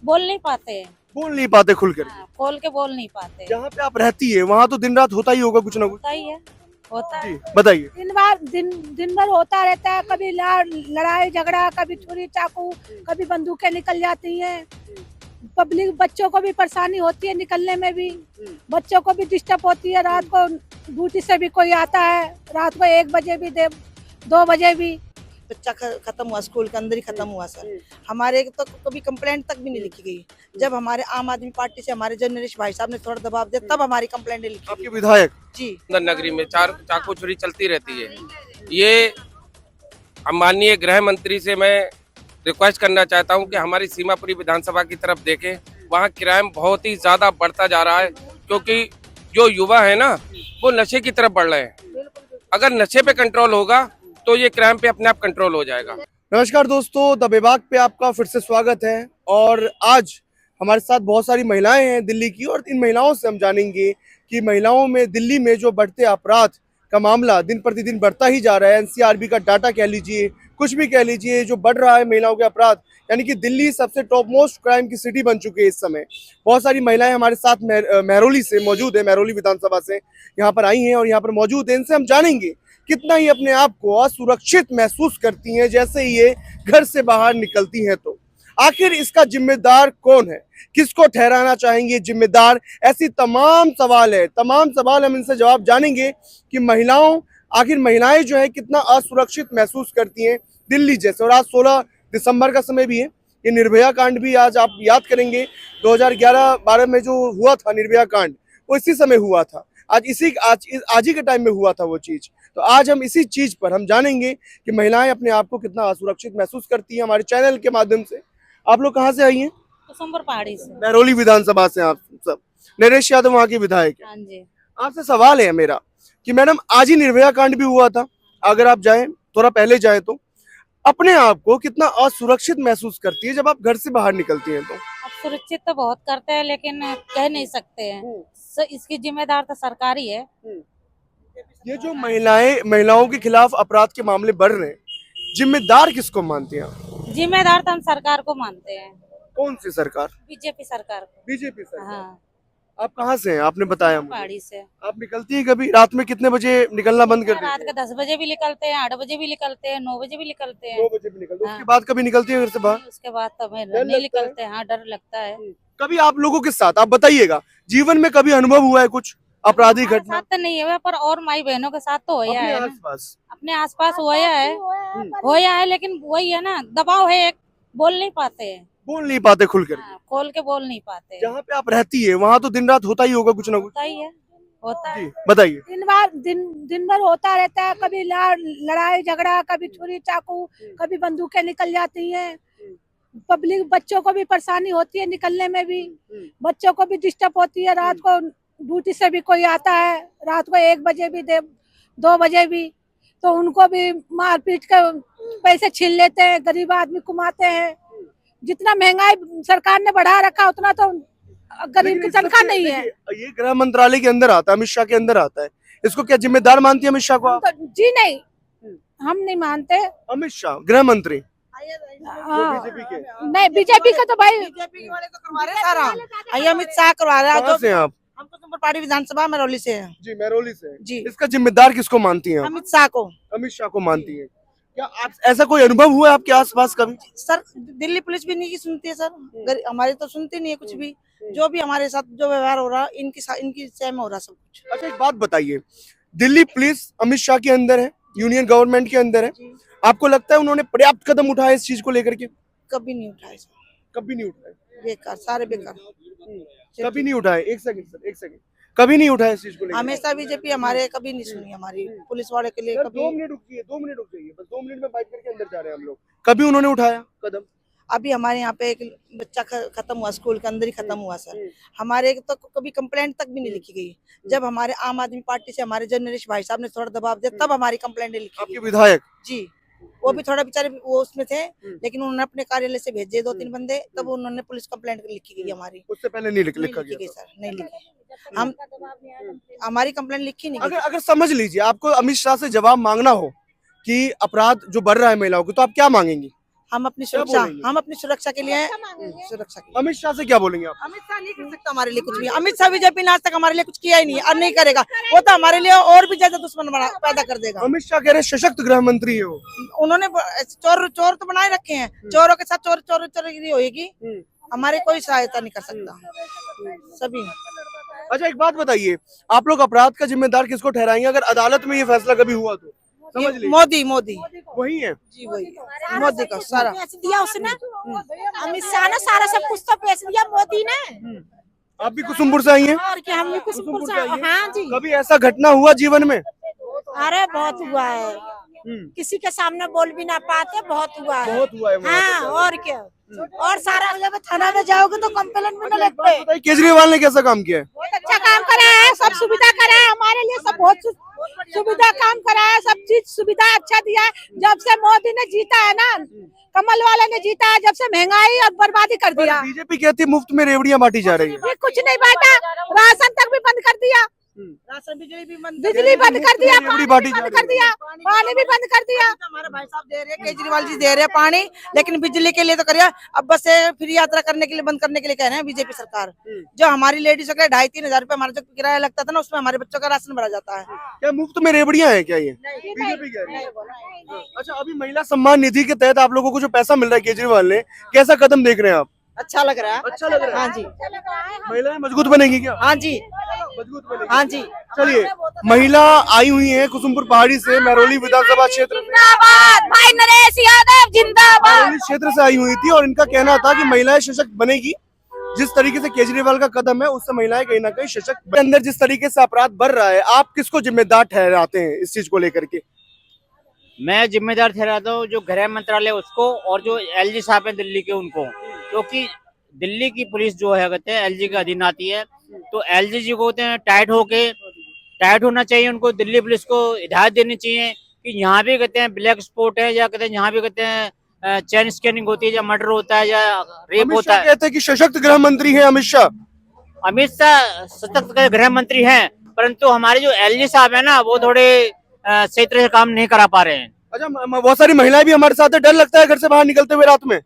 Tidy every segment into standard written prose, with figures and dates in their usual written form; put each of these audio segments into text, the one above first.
बोल नहीं पाते हैं। बोल नहीं पाते खुल कर। हाँ, खोल के बोल नहीं पाते। जहाँ पे आप रहती है वहाँ तो दिन रात होता ही होगा कुछ ना कुछ। होता ही है, होता है। जी बताइए। दिन भर होता रहता है। कभी लड़ाई झगड़ा, कभी छुरी चाकू, कभी बंदूकें निकल जाती हैं। पब्लिक बच्चों को भी परेशानी होती है निकलने में भी। बच्चों को भी डिस्टर्ब होती है। रात को ड्यूटी से भी कोई आता है, रात को 1 बजे भी 2 बजे भी। बच्चा खत्म हुआ, स्कूल के अंदर ही खत्म हुआ सर। हमारे तो कभी कंप्लेंट तक भी नहीं लिखी गई। जब हमारे आम आदमी पार्टी से हमारे जर्नलिस्ट भाई साहब ने थोड़ा दबाव दिया तब हमारी कंप्लेंट लिखी आपके गई। विधायक जी नगरी में चाकू छुरी चलती रहती है। ये हम माननीय गृह मंत्री से मैं रिक्वेस्ट करना चाहता हूं कि हमारी सीमापुरी विधानसभा की तरफ देखें। वहां क्राइम बहुत ही ज्यादा बढ़ता जा रहा है, क्योंकि जो युवा है ना वो नशे की तरफ बढ़ रहे हैं। अगर नशे पे कंट्रोल होगा तो ये क्राइम पे अपने आप कंट्रोल हो जाएगा। नमस्कार दोस्तों, द विभाग पे आपका फिर से स्वागत है। और आज हमारे साथ बहुत सारी महिलाएं हैं दिल्ली की, और इन महिलाओं से हम जानेंगे कि महिलाओं में दिल्ली में जो बढ़ते अपराध का मामला दिन प्रतिदिन बढ़ता ही जा रहा है। एनसीआरबी का डाटा कह लीजिए, कुछ भी कह लीजिए, जो बढ़ रहा है महिलाओं के अपराध, यानी कि दिल्ली सबसे टॉप मोस्ट क्राइम की सिटी बन चुकी है इस समय। बहुत सारी महिलाएं हमारे साथ महरौली से मौजूद है, महरौली विधानसभा से यहाँ पर आई हैं और यहाँ पर मौजूद है। इनसे हम जानेंगे कितना ही अपने आप को असुरक्षित महसूस करती हैं जैसे ही ये घर से बाहर निकलती हैं। तो आखिर इसका जिम्मेदार कौन है, किसको ठहराना चाहेंगे जिम्मेदार, ऐसी तमाम सवाल हम इनसे जवाब जानेंगे कि आखिर महिलाएं जो है कितना असुरक्षित महसूस करती हैं दिल्ली जैसे। और आज 16 दिसंबर का समय भी है। ये निर्भया कांड भी आज आप याद करेंगे, 2011-12 में जो हुआ था निर्भया कांड, वो इसी समय हुआ था। आज ही के टाइम में हुआ था वो चीज। तो आज हम इसी चीज पर हम जानेंगे कि महिलाएं अपने आप को कितना असुरक्षित महसूस करती हैं। हमारे चैनल के माध्यम से आप लोग कहाँ से आई हैं? कुसुम्बर पहाड़ी से। महरौली विधानसभा से आप सब। नरेश यादव वहाँ के विधायक हैं। हाँ जी। आपसे सवाल है मेरा कि मैडम, आज ही निर्भया कांड भी हुआ था। अगर आप जाएं, थोड़ा पहले जाएं, तो अपने आप को कितना असुरक्षित महसूस करती है जब आप घर से बाहर निकलती हैं? तो अब सुरक्षित तो बहुत करते हैं, लेकिन कह नहीं सकते हैं। इसकी जिम्मेदार तो सरकार ही है। ये जो महिलाओं के खिलाफ अपराध के मामले बढ़ रहे हैं, जिम्मेदार किसको मानते हैं आप? जिम्मेदार तो हम सरकार को मानते हैं। कौन सी सरकार? बीजेपी सरकार को। बीजेपी सरकार। हाँ, आप कहाँ से हैं? आपने बताया मुझे। पहाड़ी से। आप निकलती हैं कभी? रात में कितने बजे निकलना बंद कर देती रात हैं? के 10 बजे भी निकलते हैं, 8 बजे भी निकलते हैं, 9 बजे भी निकलते हैं। 2 बजे भी निकलते हैं। हाँ। उसके बाद कभी निकलती है घर से बाहर? नहीं, उसके बाद तो हमें डर नहीं लगता है? निकलते हैं। हाँ, डर लगता है। कभी आप लोगों के साथ, आप बताइएगा, जीवन में कभी अनुभव हुआ है कुछ आपराधिक हमारे घटना साथ तो नहीं हुआ, पर और माई बहनों के साथ तो होया अपने है ना। आसपास? अपने आसपास होया है, लेकिन वही है ना, दबाव है एक, बोल नहीं पाते हैं। बोल नहीं पाते खुल कर। हाँ, खोल के बोल नहीं पाते हैं। जहाँ पे आप रहती है वहाँ तो दिन रात होता ही होगा कुछ ना कुछ। होता ही है, होता है। जी बताइए। दिन भर होता रहता है। कभी लड़ाई झगड़ा, कभी छुरी चाकू, कभी बंदूकें निकल जाती हैं। पब्लिक बच्चों को भी परेशानी होती है निकलने में भी। बच्चों को भी डिस्टर्ब होती है। रात को ड्यूटी से भी कोई आता है, रात को 1 बजे भी 2 बजे भी, तो उनको भी मार पीट कर पैसे छीन लेते हैं। गरीब आदमी कमाते हैं। जितना महंगाई सरकार ने बढ़ा रखा उतना तो गरीब लेकिन की इसमें तनख्वाह से नहीं है। देखिए, ये गृह मंत्रालय के अंदर आता है, अमित शाह के अंदर आता है। इसको क्या जिम्मेदार मानती है अमित शाह को आप? तो जी नहीं, हम नहीं मानते। अमित शाह गृह मंत्री हाँ, बीजेपी के? नहीं, बीजेपी का तो भाई बीजेपी वाले तो करवा रहे सारा। ये अमित शाह करवा रहा है। कहाँ से हैं आप? हम तो पहाड़ी विधानसभा महरौली से हैं। जी महरौली से। जी। इसका जिम्मेदार किसको मानती हैं आप? अमित शाह को। अमित शाह को मानती है। क्या आप ऐसा कोई अनुभव हुआ है आपके आसपास कभी? सर दिल्ली पुलिस भी नहीं सुनती है सर। हमारी तो सुनती नहीं है कुछ भी। जो भी हमारे साथ जो व्यवहार हो रहा इनकी सह में हो रहा सब कुछ। अच्छा एक बात बताइए, दिल्ली पुलिस अमित शाह के अंदर है, यूनियन गवर्नमेंट के अंदर है, आपको लगता है उन्होंने पर्याप्त कदम उठाए इस चीज को लेकर के? कभी नहीं उठाए सर। कभी नहीं उठाए। बेकार, सारे बेकार। कभी नहीं उठाए। एक सेकंड सर, एक सेकंड। कभी नहीं उठाए इस चीज को लेकर? हमेशा बीजेपी हमारे कभी नहीं सुनी हमारी पुलिस वाले के लिए सर, कभी। 2 मिनट रुकिए, 2 मिनट रुक जाइए, बस 2 मिनट में बाइक करके अंदर जा रहे हैं हम लोग। कभी उन्होंने उठाया कदम? अभी हमारे यहाँ पे एक बच्चा खत्म हुआ, स्कूल के अंदर ही खत्म हुआ सर। हमारे तो कभी कंप्लेंट तक भी नहीं लिखी गई। जब हमारे आम आदमी पार्टी से हमारे जर्नलिस्ट भाई साहब ने थोड़ा दबाव दिया तब हमारी कंप्लेंट लिखी आपके गई। विधायक? जी, वो भी थोड़ा बेचारे वो उसमें थे, लेकिन उन्होंने अपने कार्यालय से भेजे 2-3 बंदे, तब उन्होंने पुलिस कंप्लेंट लिखी गई हमारी। उससे पहले नहीं नहीं लिखा लिखी गई गया था। सर, नहीं लिखी। हम हमारी कंप्लेंट लिखी नहीं अगर गई। अगर समझ लीजिए आपको अमित शाह से जवाब मांगना हो कि अपराध जो बढ़ रहा है महिलाओं को, तो आप क्या मांगेंगी? हम अपनी क्या सुरक्षा बोलेंगे? हम अपनी सुरक्षा के लिए सुरक्षा के लिए। अमित शाह से क्या बोलेंगे आप? अमित शाह नहीं कर सकता हमारे लिए कुछ भी। अमित शाह बीजेपी ने आज तक हमारे लिए कुछ किया ही नहीं है और नहीं करेगा। वो तो हमारे लिए और भी ज्यादा दुश्मन पैदा कर देगा। अमित शाह कह रहे हैं सशक्त गृह मंत्री है वो। उन्होंने चोर तो बनाए रखे हैं, चोरों के साथ चोरी होगी। हमारे कोई सहायता नहीं कर सकता सभी। अच्छा एक बात बताइए, आप लोग अपराध का जिम्मेदार किसको ठहराएंगे अगर अदालत में ये फैसला कभी हुआ तो? समझ लीजिए मोदी वही है। जी वही मोदी का सारा पेश दिया उसने, अमित शाह ने सारा सब कुछ तो पेश दिया मोदी ने। आप भी कुसुमपुर से आई हैं? और क्या, हम भी कुछ कुसुमपुर से आई हैं? हाँ जी, कभी ऐसा घटना हुआ जीवन में? अरे बहुत हुआ है, किसी के सामने बोल भी ना पाते, बहुत हुआ है। बहुत हुआ है वहाँ पे। हाँ और क्या, और सारा जब थाना में जाओगे तो कंप्लेंट भी न लगते। बताइए केजरीवाल ने कैसा काम किया है? बहुत अच्छा काम करा है, सब सुविधा करा है हमारे लिए, सब बहुत सुविधा काम करा है, सब चीज सुविधा अच्छा दिया है। जब से मोदी ने जीता है ना, कमल वाले ने जीता है, जब से महंगाई और बर्बादी कर दिया। बीजेपी कहती है मुफ्त में रेवड़ियां बांटी जा रही है। ये कुछ नहीं बांटा, राशन तक भी बंद कर दिया, राशन बिजली भी बिजली बंद कर दिया, रेवड़ी पानी बांटी भी जा बंद रही कर दिया, पानी भी बंद कर दिया। हमारे भाई साहब दे रहे हैं, केजरीवाल जी दे रहे हैं पानी, लेकिन बिजली के लिए तो करिए। अब बस फ्री यात्रा करने के लिए बंद करने के लिए कह रहे हैं बीजेपी सरकार। जो हमारी लेडीज का 2,500-3,000 रुपए हमारा जो किराया लगता था ना, उसमें हमारे बच्चों का राशन भरा जाता है। क्या मुफ्त में रेवड़ियां हैं क्या ये? बीजेपी कह रही है। अच्छा अभी महिला सम्मान निधि के तहत आप लोगों को जो पैसा मिल रहा है केजरीवाल ने, कैसा कदम देख रहे हैं आप? अच्छा लग रहा है। अच्छा लग रहा है। हाँ जी, महिलाएं मजबूत बनेगी क्या? हाँ जी, मजबूत बनेगी। हाँ जी। चलिए महिला आई हुई है कुसुमपुर पहाड़ी से, महरौली विधानसभा क्षेत्र से। जिंदाबाद भाई नरेश यादव जिंदाबाद। महरौली क्षेत्र से आई हुई थी और इनका कहना था कि महिलाएं सशक्त बनेगी। जिस तरीके से केजरीवाल का कदम है उससे महिलाएं कहीं ना कहीं सशक्त। अंदर जिस तरीके से अपराध बढ़ रहा है, आप किसको जिम्मेदार ठहराते हैं इस चीज को लेकर के? मैं जिम्मेदार ठहराता हूँ जो गृह मंत्रालय उसको, और जो एलजी साहब है दिल्ली के उनको, क्योंकि दिल्ली की पुलिस जो है कहते हैं एलजी के अधीन आती है। तो एलजी जी को कहते हैं टाइट होना चाहिए। उनको दिल्ली पुलिस को हिदायत देनी चाहिए कि यहाँ भी कहते हैं ब्लैक स्पॉट है, या कहते हैं यहाँ भी कहते हैं चेन स्कैनिंग होती है, या मर्डर होता है, या रेप अमित होता शाह है। कहते हैं कि सशक्त गृह मंत्री है अमित शाह। अमित शाह सशक्त गृह मंत्री हैं, परंतु हमारे जो एलजी साहब है ना, वो थोड़े सही तरह से काम नहीं करा पा रहे हैं। अच्छा बहुत सारी महिलाएं भी हमारे साथ है, डर लगता है घर से बाहर निकलते हुए रात में?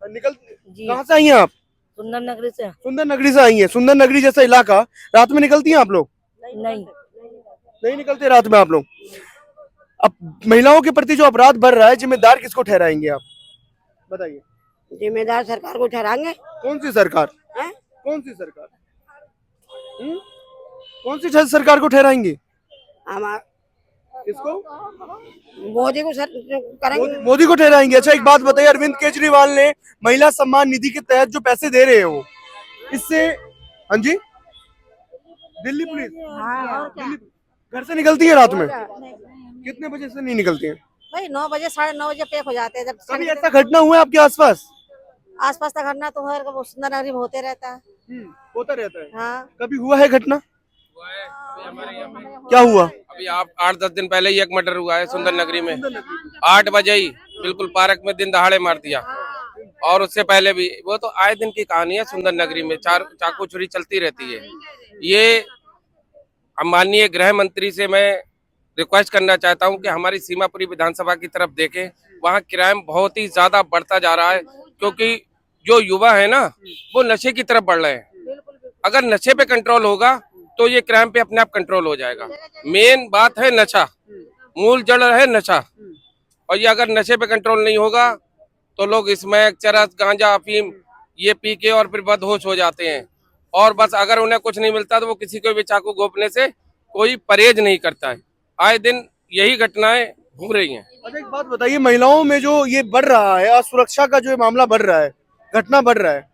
निकल कहाँ से आई हैं आप? सुंदर नगरी से सुंदर नगरी से आई हैं। सुंदर नगरी जैसा इलाका, रात में निकलती हैं आप लोग? नहीं निकलते रात में आप लोग। अब महिलाओं के प्रति जो अपराध बढ़ रहा है, जिम्मेदार किसको ठहराएंगे आप? बताइए। जिम्मेदार सरकार को ठहराएंगे। कौन सी सरकार? हैं? कौन सी सरकार? कौन सी सरकार को ठहराएंगे? हमारे किसको? मोदी को करेंगे। मोदी को ठहराएंगे। अच्छा एक बात बताइए, अरविंद केजरीवाल ने महिला सम्मान निधि के तहत जो पैसे दे रहे हैं वो, इससे हाँ जी दिल्ली पुलिस घर से निकलती है रात में? कितने बजे से नहीं निकलती है? भाई 9 बजे 9:30 बजे पैक हो जाते हैं। जब कभी ऐसा घटना हुआ है आपके आसपास? आसपास का घटना तो हर सुंदर नगरी में होते रहता है। होता रहता है। हाँ कभी हुआ है घटना? क्या हुआ? अभी आप 8-10 दिन पहले ही एक मर्डर हुआ है सुंदर नगरी में। 8 बजे ही बिल्कुल पार्क में दिन दहाड़े मार दिया। और उससे पहले भी, वो तो आए दिन की कहानी है। सुंदर नगरी में चाकू छुरी चलती रहती है। ये माननीय गृह मंत्री से मैं रिक्वेस्ट करना चाहता हूं कि हमारी सीमापुरी विधानसभा की तरफ देखें। वहाँ क्राइम बहुत ही ज्यादा बढ़ता जा रहा है, क्योंकि जो युवा है ना, वो नशे की तरफ बढ़ रहे हैं। अगर नशे पे कंट्रोल होगा तो ये क्राइम पे अपने आप कंट्रोल हो जाएगा। मेन बात है नशा, मूल जड़ है नशा। और ये अगर नशे पे कंट्रोल नहीं होगा तो लोग इसमें चरस, गांजा, अफीम ये पी के और फिर बदहोश हो जाते हैं। और बस अगर उन्हें कुछ नहीं मिलता तो वो किसी को भी चाकू घोंपने से कोई परहेज नहीं करता है। आए दिन यही घटनाएं हो रही हैं। अच्छा एक बात बताइए, महिलाओं में जो ये बढ़ रहा है, असुरक्षा का जो मामला बढ़ रहा है, घटना बढ़ रहा है,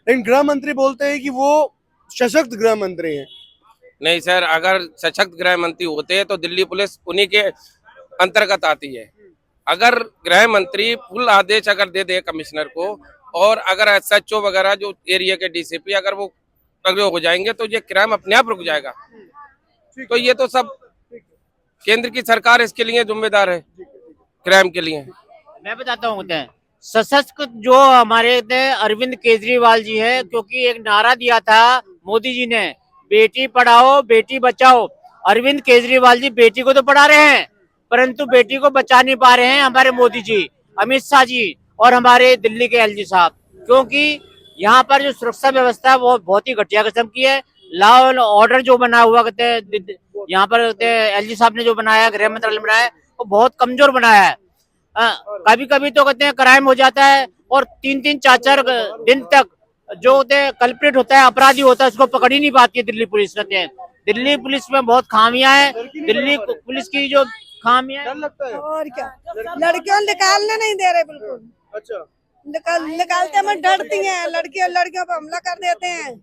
लेकिन गृह मंत्री बोलते हैं कि वो सशक्त गृह मंत्री हैं। नहीं सर, अगर सशक्त गृह मंत्री होते तो दिल्ली पुलिस उन्हीं के अंतर्गत आती है। अगर गृह मंत्री फुल आदेश अगर दे दे कमिश्नर को, और अगर SHO वगैरह जो एरिया के DCP अगर वो प्रयोग हो जाएंगे तो ये क्राइम अपने आप रुक जाएगा। तो ये तो सब केंद्र की सरकार इसके लिए जिम्मेदार है, क्राइम के लिए। मैं बताता हूँ सशक्त जो हमारे अरविंद केजरीवाल जी है, क्योंकि एक नारा दिया था मोदी जी ने, बेटी पढ़ाओ बेटी बचाओ। अरविंद केजरीवाल जी बेटी को तो पढ़ा रहे हैं, परंतु बेटी को बचा नहीं पा रहे हैं हमारे मोदी जी। अमित शाह जी और हमारे दिल्ली के एलजी साहब, क्योंकि यहाँ पर जो सुरक्षा व्यवस्था है वो बहुत ही घटिया किस्म की है। लॉ एंड ऑर्डर जो बना हुआ कहते हैं यहाँ पर एलजी साहब ने जो बनाया, गृह मंत्रालय ने बनाया है, वो बहुत कमजोर बनाया है। कभी कभी तो कहते हैं क्राइम हो जाता है और 3-3, 4-4 दिन तक जो होते हैं कल्प्रिट होता है, अपराधी होता है, उसको पकड़ ही नहीं पाती है दिल्ली पुलिस। कहते हैं दिल्ली पुलिस में बहुत खामियां हैं, दिल्ली पुलिस की जो खामियां डर लगता है। और क्या, लड़कियों निकालने नहीं दे रहे बिल्कुल। अच्छा, निकालते में डरती हैं, लड़कियों पर हमला कर देते हैं।